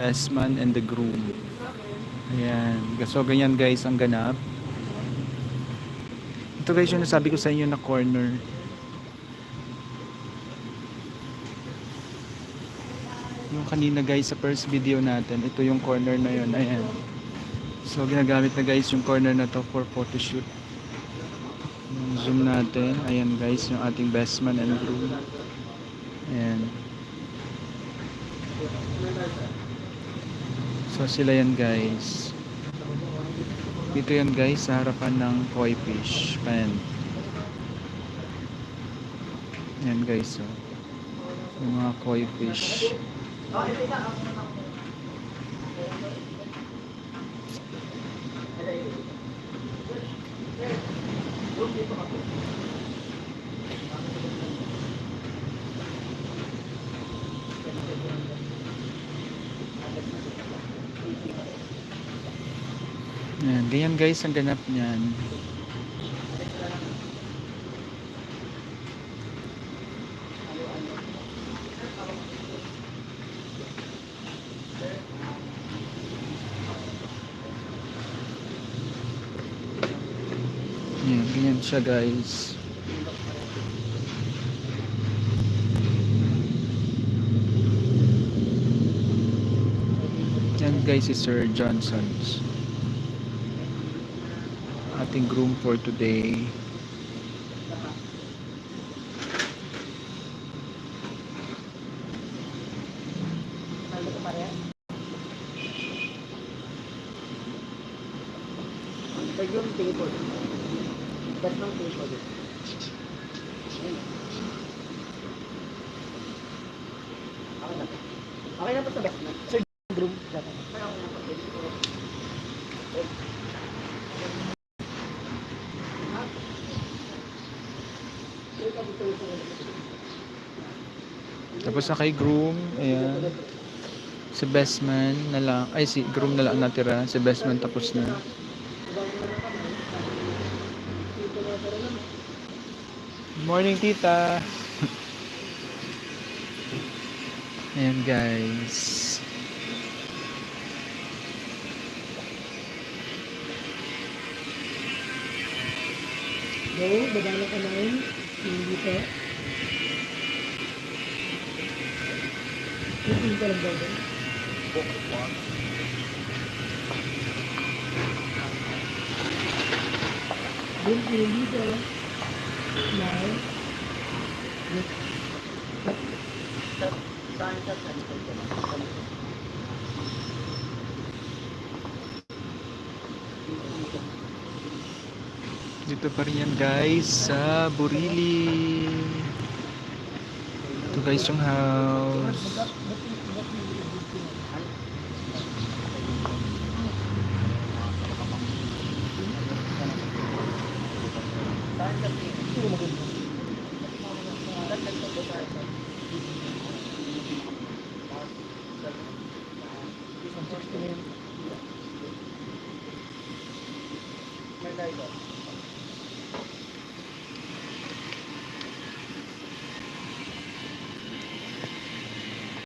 best man and the groom. Ayan. So, ganyan guys ang ganap. Ito guys yung nasabi ko sa inyo na corner. Yung kanina guys sa first video natin, ito yung corner na yun. Ayan. So, ginagamit na guys yung corner na to for photoshoot. Zoom natin. Ayan guys, yung ating best man and groom. Ayan. So, sila yan guys. Dito yan guys sa harapan ng koi fish pan. Yan guys, so yung mga koi fish. Yan, ganyan guys ang ganap niyan. Yan, ganyan siya guys. Yan guys si Sir Johnson's ating groom for today. Yung table. Tatlong table. Okay na po sa best na. Sir, groom. Tapos na kay groom, ayan. Si best man na lang, ay si groom na lang natira. Si best man tapos na. Good morning, tita. Ayan guys. Go, badala ka lang. Hindi pa. Hindi ka lang gawin. Hindi ka. Now. Dito pa rin yan guys sa Burili. Ito guys yung house. May light.